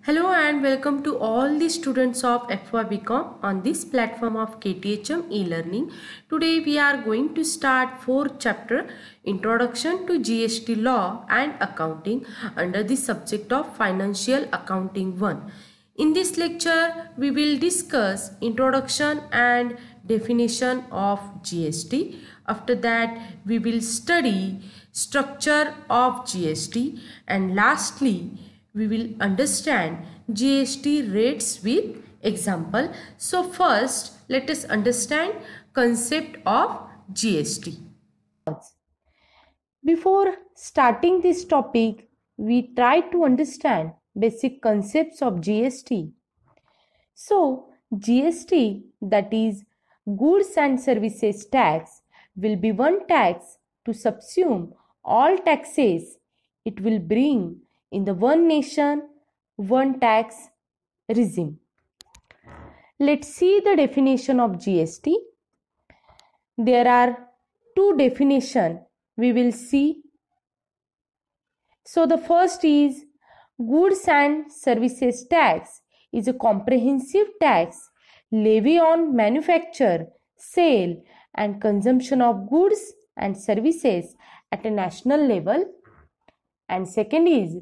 Hello and welcome to all the students of FYBCom on this platform of KTHM e-learning. Today we are going to start 4th chapter Introduction to GST Law and Accounting under the subject of Financial Accounting 1. In this lecture we will discuss introduction and definition of GST. After that we will study structure of GST and lastly we will understand GST rates with example. So first let us understand concept of GST. Before starting this topic, we try to understand basic concepts of GST. So, GST, that is Goods and Services Tax, will be one tax to subsume all taxes. It will bring in the one nation, one tax regime. Let's see the definition of GST. There are two definitions we will see. So the first is Goods and Services Tax is a comprehensive tax levy on manufacture, sale and consumption of goods and services at a national level. And second is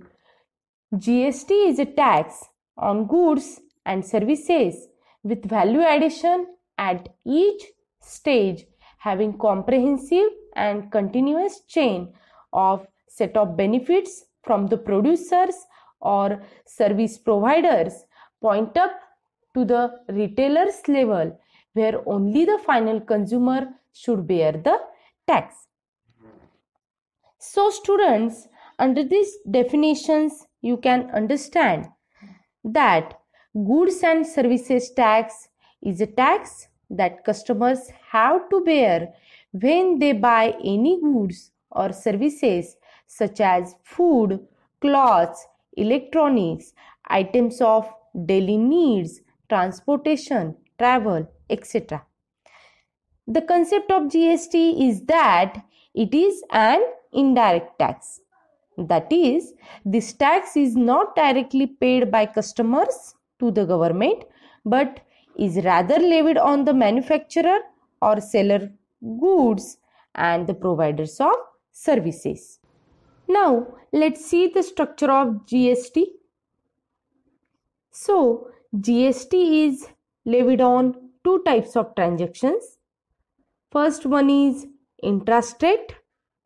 GST is a tax on goods and services with value addition at each stage, having comprehensive and continuous chain of set of benefits from the producers or service providers point up to the retailers level, where only the final consumer should bear the tax. So students, under these definitions you can understand that goods and services tax is a tax that customers have to bear when they buy any goods or services such as food, clothes, electronics, items of daily needs, transportation, travel, etc. The concept of GST is that it is an indirect tax. That is, this tax is not directly paid by customers to the government, but is rather levied on the manufacturer or seller goods and the providers of services. Now, let's see the structure of GST. So, GST is levied on two types of transactions. First one is intrastate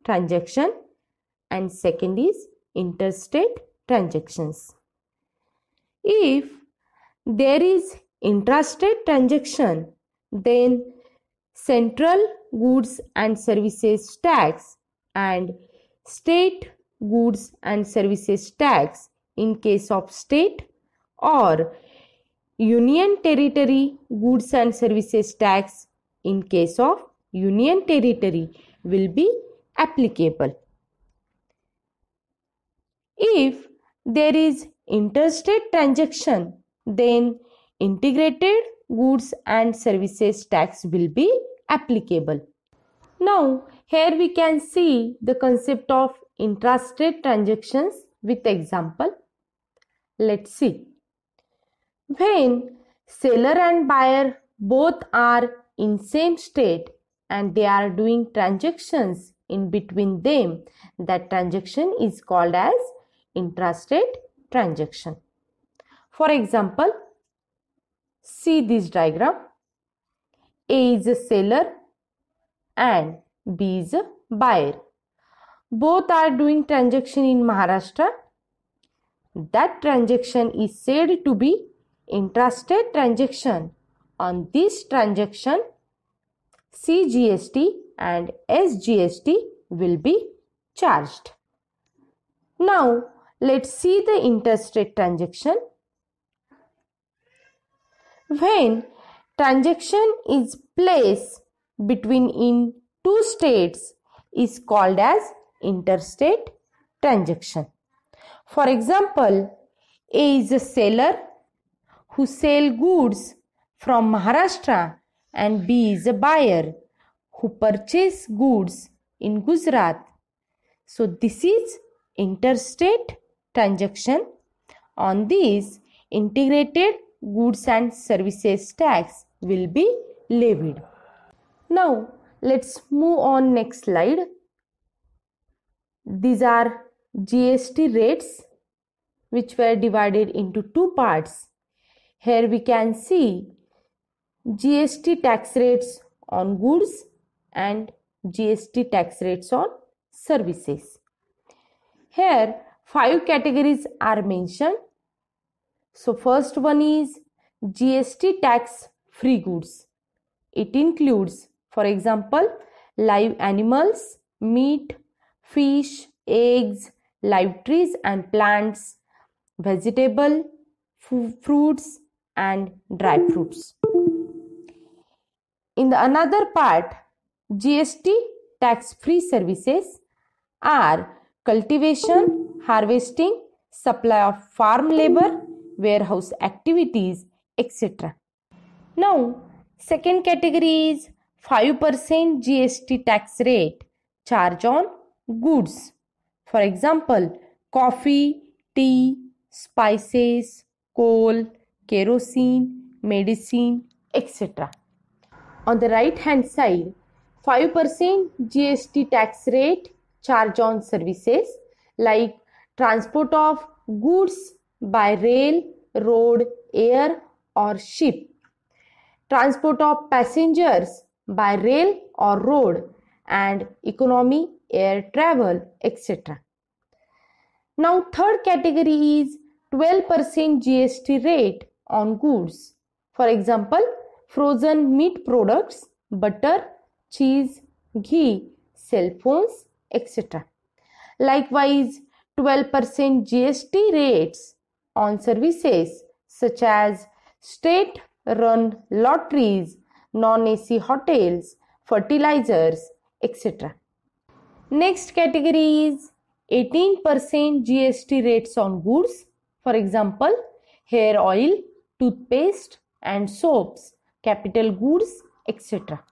transaction and second is interstate transactions. If there is intrastate transaction, then central goods and services tax and state goods and services tax in case of state, or union territory goods and services tax in case of union territory will be applicable. If there is interstate transaction, then integrated goods and services tax will be applicable. Now, here we can see the concept of intrastate transactions with example. Let's see. When seller and buyer both are in same state and they are doing transactions in between them, that transaction is called as intrastate transaction. For example, see this diagram. A is a seller and B is a buyer. Both are doing transaction in Maharashtra. That transaction is said to be intrastate transaction. On this transaction, CGST and SGST will be charged. Now, let's see the interstate transaction. When transaction is placed between in two states is called as interstate transaction. For example, A is a seller who sell goods from Maharashtra and B is a buyer who purchase goods in Gujarat. So this is interstate transaction. On this, integrated goods and services tax will be levied. Now let's move on next slide. These are GST rates which were divided into two parts. Here we can see GST tax rates on goods and GST tax rates on services. Here 5 categories are mentioned. So first one is GST tax free goods. It includes, for example, live animals, meat, fish, eggs, live trees and plants, vegetable, fruits and dry fruits. In the another part, GST tax free services are cultivation, harvesting, supply of farm labor, warehouse activities, etc. Now, second category is 5% GST tax rate charge on goods. For example, coffee, tea, spices, coal, kerosene, medicine, etc. On the right hand side, 5% GST tax rate charge on services like transport of goods by rail, road, air or ship, transport of passengers by rail or road, and economy, air travel, etc. Now third category is 12% GST rate on goods. For example, frozen meat products, butter, cheese, ghee, cell phones, etc. Likewise, 12% GST rates on services such as state-run lotteries, non-AC hotels, fertilizers, etc. Next category is 18% GST rates on goods. For example, hair oil, toothpaste and soaps, capital goods, etc.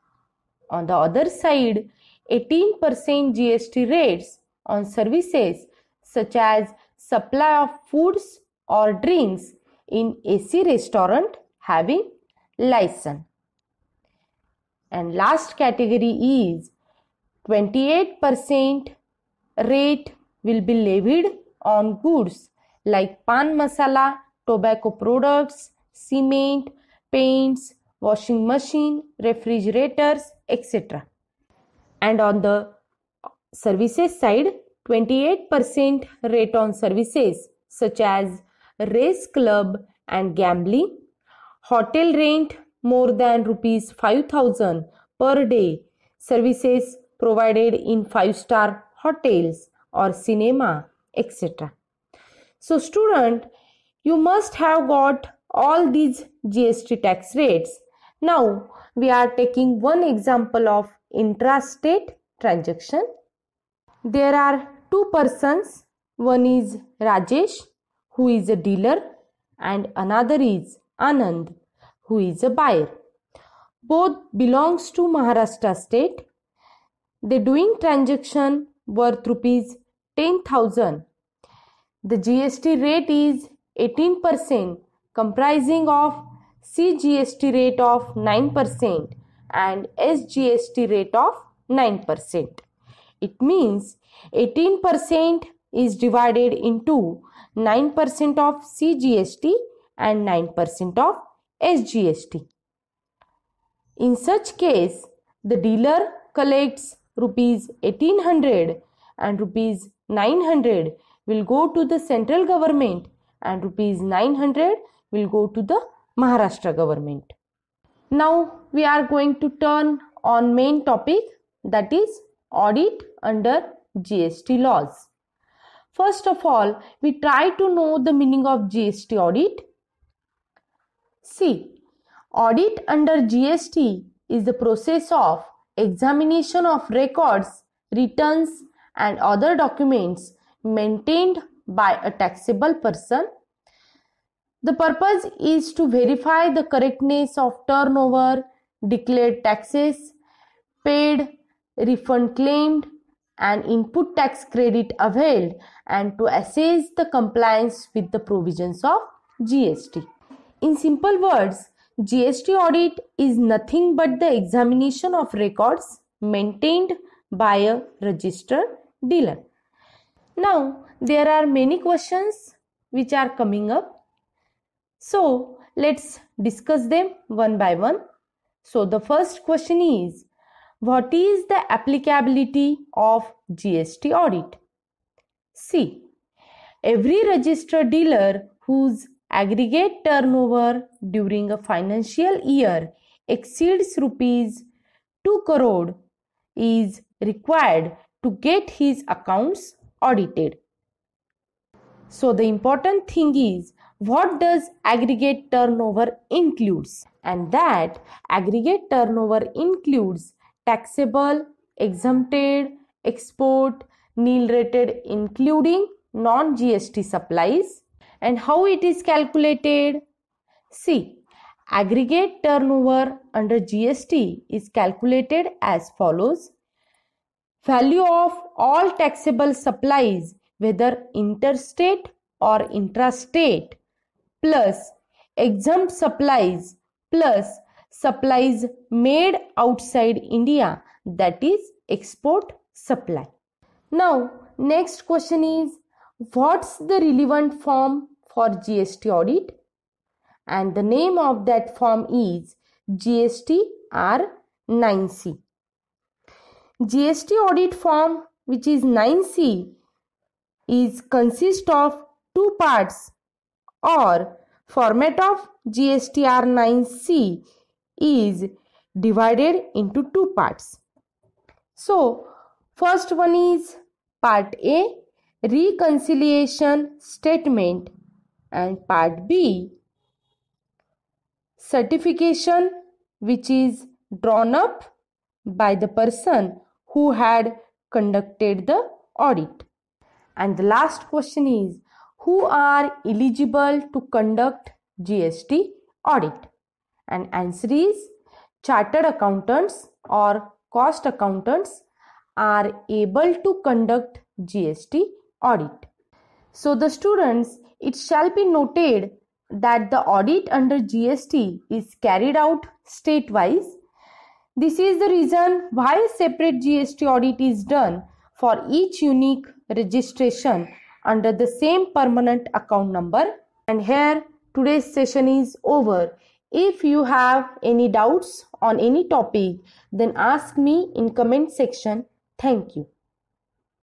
On the other side, 18% GST rates on services such as supply of foods or drinks in AC restaurant having license. And last category is 28% rate will be levied on goods like pan masala, tobacco products, cement, paints, washing machine, refrigerators, etc. And on the services side, 28% rate on services such as race club and gambling, hotel rent more than rupees 5,000 per day, services provided in 5-star hotels or cinema, etc. So student, you must have got all these GST tax rates. Now we are taking one example of intrastate transaction. There are two persons. One is Rajesh, who is a dealer, and another is Anand, who is a buyer. Both belongs to Maharashtra state. They doing transaction worth rupees 10,000. The GST rate is 18%, comprising of CGST rate of 9% and SGST rate of 9%. It means 18% is divided into 9% of CGST and 9% of SGST. In such case, the dealer collects rupees 1800 and rupees 900 will go to the central government and rupees 900 will go to the Maharashtra government. Now we are going to turn on main topic, that is audit under GST laws. First of all, we try to know the meaning of GST audit. See, audit under GST is the process of examination of records, returns and other documents maintained by a taxable person. The purpose is to verify the correctness of turnover, declared taxes, paid, refund claimed, and input tax credit availed, and to assess the compliance with the provisions of GST. In simple words, GST audit is nothing but the examination of records maintained by a registered dealer. Now, there are many questions which are coming up. So, let's discuss them one by one. So, the first question is, what is the applicability of GST audit? See, every registered dealer whose aggregate turnover during a financial year exceeds rupees 2 crore is required to get his accounts audited. So the important thing is, what does aggregate turnover includes? And that aggregate turnover includes taxable, exempted, export, nil rated, including non-GST supplies. And how it is calculated? See, aggregate turnover under GST is calculated as follows. Value of all taxable supplies, whether interstate or intrastate, plus exempt supplies plus supplies made outside India, that is export supply. Now, next question is, what's the relevant form for GST audit? And the name of that form is GST R9C. GST audit form, which is 9C, consists of two parts, or format of GST R9C is divided into two parts. So, first one is part A, reconciliation statement, and part B, certification, which is drawn up by the person who had conducted the audit. And the last question is, who are eligible to conduct GST audit? And answer is, chartered accountants or cost accountants are able to conduct GST audit. So the students, it shall be noted that the audit under GST is carried out state-wise. This is the reason why separate GST audit is done for each unique registration under the same permanent account number. And here today's session is over. If you have any doubts on any topic, then ask me in comment section. Thank you.